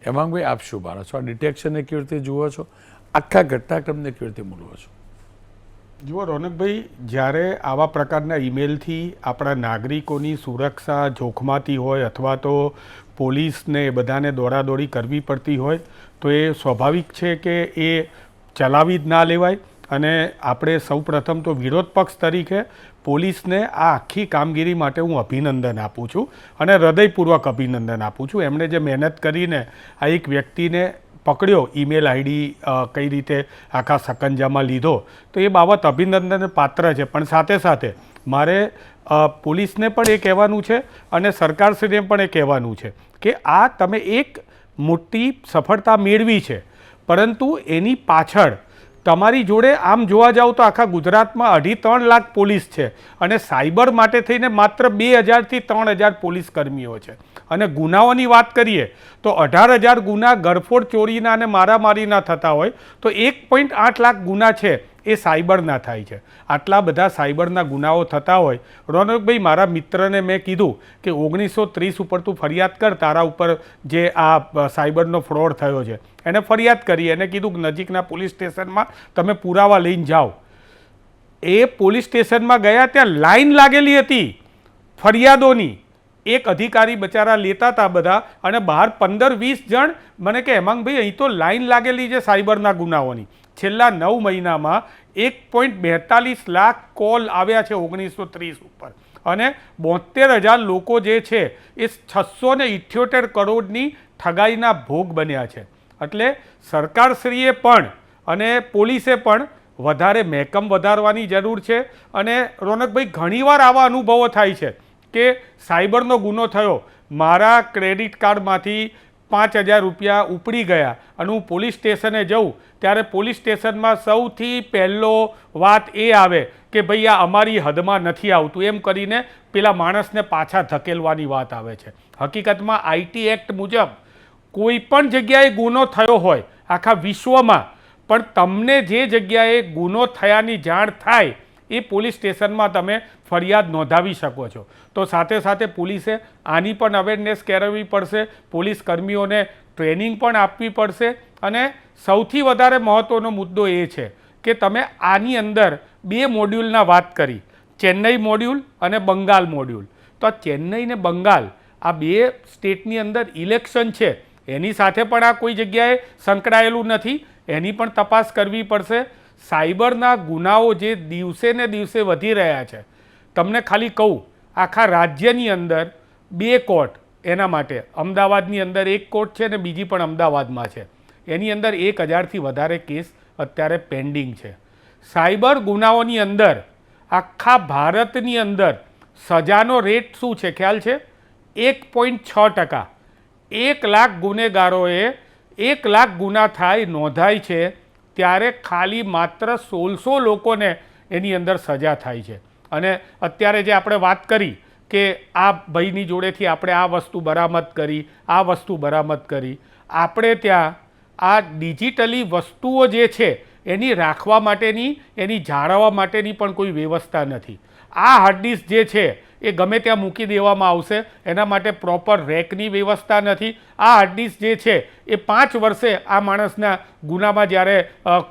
હેમાંગભાઈ, આપ શું માનો છો? આ ડિટેક્શનને કેવી રીતે જુઓ છો? આખા ઘટનાક્રમને કેવી રીતે મૂલવો છો? જુઓ રોનકભાઈ, જ્યારે આવા પ્રકારના ઈમેલથી આપણા નાગરિકોની સુરક્ષા જોખમાતી હોય અથવા તો પોલીસને બધાને દોડાદોડી કરવી પડતી હોય તો એ સ્વાભાવિક છે કે એ ચલાવી જ ના લેવાય. અને આપણે સૌપ્રથમ તો વિરોધ પક્ષ તરીકે પોલીસને આ આખી કામગીરી માટે હું અભિનંદન આપું છું અને હૃદયપૂર્વક અભિનંદન આપું છું. એમણે જે મહેનત કરીને આ એક વ્યક્તિને પકડ્યો, ઈમેલ આઈડી કઈ રીતે આખા સકંજામાં લીધો, તો એ બાબત અભિનંદન પાત્ર છે. પણ સાથે સાથે મારે પોલીસને પણ એ કહેવાનું છે અને સરકારશ્રીને પણ એ કહેવાનું છે કે આ તમે એક મોટી સફળતા મેળવી છે, પરંતુ એની પાછળ તમારી જોડે આમ જોવા જાવ તો આખા ગુજરાતમાં 2.5-3 લાખ પોલીસ છે અને સાયબર માટે થઈને માત્ર 2000 થી 3000 પોલીસ કર્મીઓ છે. અને ગુનાઓની વાત કરીએ તો 18,000 ગુના ગરફોડ ચોરીના અને મારામારીના થતા હોય તો 1.8 લાખ ગુના છે એ સાયબરના થાય છે. આટલા બધા સાયબરના ગુનાઓ થતા હોય, રોનકભાઈ, મારા મિત્રને મેં કીધું કે 1930 ઉપર તું ફરિયાદ કર, તારા ઉપર જે આ સાયબરનો ફ્રોડ થયો છે. એને ફરિયાદ કરી, એને કીધું કે નજીકના પોલીસ સ્ટેશનમાં તમે પુરાવા લઈને જાઓ. એ પોલીસ સ્ટેશનમાં ગયા, ત્યાં લાઈન લાગેલી હતી ફરિયાદોની. એક અધિકારી બચારા લેતા હતા બધા અને બહાર 15-20 જણ. મને કે હેમાંગભાઈ, અહીં તો લાઈન લાગેલી છે સાયબરના ગુનાઓની. છેલ્લા 9 મહિનામાં 1.42 લાખ કોલ આવ્યા છે 1930 ઉપર અને 72,000 લોકો જે છે એ 678 કરોડની ઠગાઈના ભોગ બન્યા છે. એટલે સરકારશ્રીએ પણ અને પોલીસે પણ વધારે મહેકમ વધારવાની જરૂર છે. અને રોનકભાઈ, ઘણીવાર આવા અનુભવો થાય છે કે સાયબરનો ગુનો થયો, મારા ક્રેડિટ કાર્ડમાંથી 5,000 રૂપિયા ઉપડી ગયા અને હું પોલીસ સ્ટેશને જઉં ત્યારે પોલીસ સ્ટેશનમાં સૌથી પહેલો વાત એ આવે કે ભાઈ આ અમારી હદમાં નથી આવતું, એમ કરીને પેલા માણસને પાછા ધકેલવાની વાત આવે છે. હકીકતમાં આઈટી એક્ટ મુજબ કોઈ પણ જગ્યાએ ગુનો થયો હોય આખા વિશ્વમાં, પણ તમને જે જગ્યાએ ગુનો થયાની જાણ થાય એ પોલીસ સ્ટેશનમાં તમે ફરિયાદ નોંધાવી શકો છો. તો સાથે સાથે પોલીસે આની પણ અવેરનેસ કેળવવી પડશે, પોલીસ કર્મીઓને ટ્રેનિંગ પણ આપવી પડશે. અને સૌથી વધારે મહત્ત્વનો મુદ્દો એ છે કે તમે આની અંદર 2 મોડ્યુલના વાત કરી, ચેન્નઈ મોડ્યુલ અને બંગાળ મોડ્યુલ. તો આ ચેન્નઈ ને બંગાળ આ 2 સ્ટેટની અંદર ઇલેક્શન છે, એની સાથે પણ આ કોઈ જગ્યાએ સંકળાયેલું નથી, એની પણ તપાસ કરવી પડશે. સાયબરના ગુનાઓ જે દિવસે ને દિવસે વધી રહ્યા છે, તમને ખાલી કહું, આખા રાજ્યની અંદર 2 કોર્ટ એના માટે, અમદાવાદની અંદર 1 કોર્ટ છે ને બીજી પણ અમદાવાદમાં છે, એની અંદર 1000થી વધારે કેસ અત્યારે પેન્ડિંગ છે. સાયબર ગુનાઓની અંદર આખા ભારતની અંદર સજાનો રેટ શું છે ખ્યાલ છે? 1.6%. 1 લાખ ગુનેગારોએ 1 લાખ ગુના થાય નોંધાય છે ત્યારે ખાલી માત્ર 1600 લોકોને એની અંદર સજા થાય છે. અને અત્યારે જે આપણે વાત કરી કે આ ભાઈની જોડેથી આપણે આ વસ્તુ બરામદ કરી, આ વસ્તુ બરામદ કરી, આપણે ત્યાં આ ડિજિટલી વસ્તુઓ જે છે એની રાખવા માટેની, એની જાળવવા માટેની પણ કોઈ વ્યવસ્થા નથી. આ હાર્ડ ડિસ્ક જે છે એ ગમે ત્યાં મૂકી દેવામાં આવશે, એના માટે પ્રોપર રેકની વ્યવસ્થા નથી. આ હાર્ડ ડિસ્ક જે છે એ 5 વર્ષે આ માણસના ગુનામાં જ્યારે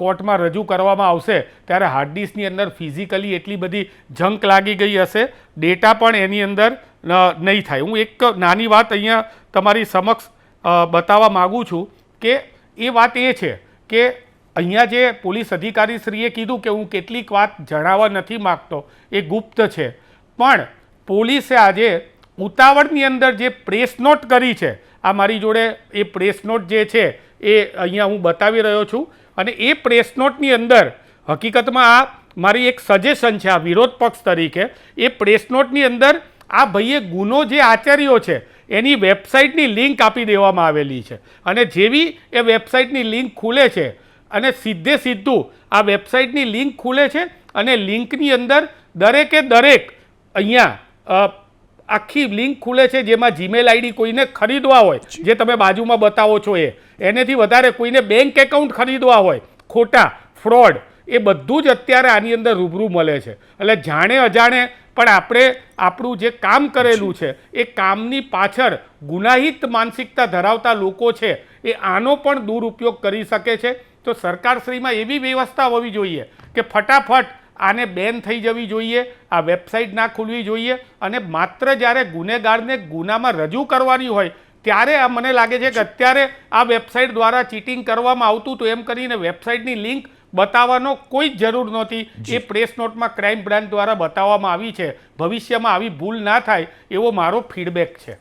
કોર્ટમાં રજૂ કરવામાં આવશે ત્યારે હાર્ડ ડિસ્કની અંદર ફિઝિકલી એટલી બધી જંક લાગી ગઈ હશે, ડેટા પણ એની અંદર નહીં થાય. હું એક નાની વાત અહીંયા તમારી સમક્ષ બતાવવા માગું છું કે એ વાત એ છે કે અહીંયા જે પોલીસ અધિકારીશ્રીએ કીધું કે હું કેટલીક વાત જણાવવા નથી માગતો, એ ગુપ્ત છે, પણ પોલીસે આજે ઉતાવળની અંદર જે પ્રેસ નોટ કરી છે, આ મારી જોડે એ પ્રેસ નોટ જે છે એ અહીંયા હું બતાવી રહ્યો છું. અને એ પ્રેસ નોટની અંદર હકીકતમાં આ મારી એક સજેશન છે આ વિરોધ પક્ષ તરીકે, એ પ્રેસ નોટની અંદર આ ભાઈએ ગુનો જે આચર્યો છે એની વેબસાઇટની લિંક આપી દેવામાં આવેલી છે. અને જેવી એ વેબસાઇટની લિંક ખુલે છે અને સીધું આ વેબસાઇટની લિંક ખુલે છે અને લિંકની અંદર દરેકે દરેક અહીંયા આખી લિંક ખુલે છે જેમાં જીમેલ આઈડી કોઈને ખરીદવા હોય, જે તમે બાજુમાં બતાવો છો એનેથી વધારે કોઈને બેંક એકાઉન્ટ ખરીદવા હોય, ખોટા ફ્રોડ, એ બધું જ અત્યારે આની અંદર રૂબરૂ મળે છે. એટલે જાણે અજાણે પણ આપણે આપણું જે કામ કરેલું છે એ કામની પાછળ ગુનાહિત માનસિકતા ધરાવતા લોકો છે એ આનો પણ દુરુપયોગ કરી શકે છે. તો સરકારશ્રીમાં એવી વ્યવસ્થા હોવી જોઈએ કે ફટાફટ આને બેન થઈ જવી જોઈએ, આ વેબસાઇટ ના ખુલવી જોઈએ, અને માત્ર જ્યારે ગુનેગારને ગુનામાં રજૂ કરવાની હોય ત્યારે આ મને લાગે છે કે અત્યારે આ વેબસાઇટ દ્વારા ચીટિંગ કરવામાં આવતું હતું એમ કરીને વેબસાઇટની લિંક બતાવવાનો કોઈ જ જરૂર નહોતી. એ પ્રેસ નોટમાં ક્રાઇમ બ્રાન્ચ દ્વારા બતાવવામાં આવી છે. ભવિષ્યમાં આવી ભૂલ ના થાય એવો મારો ફીડબેક છે.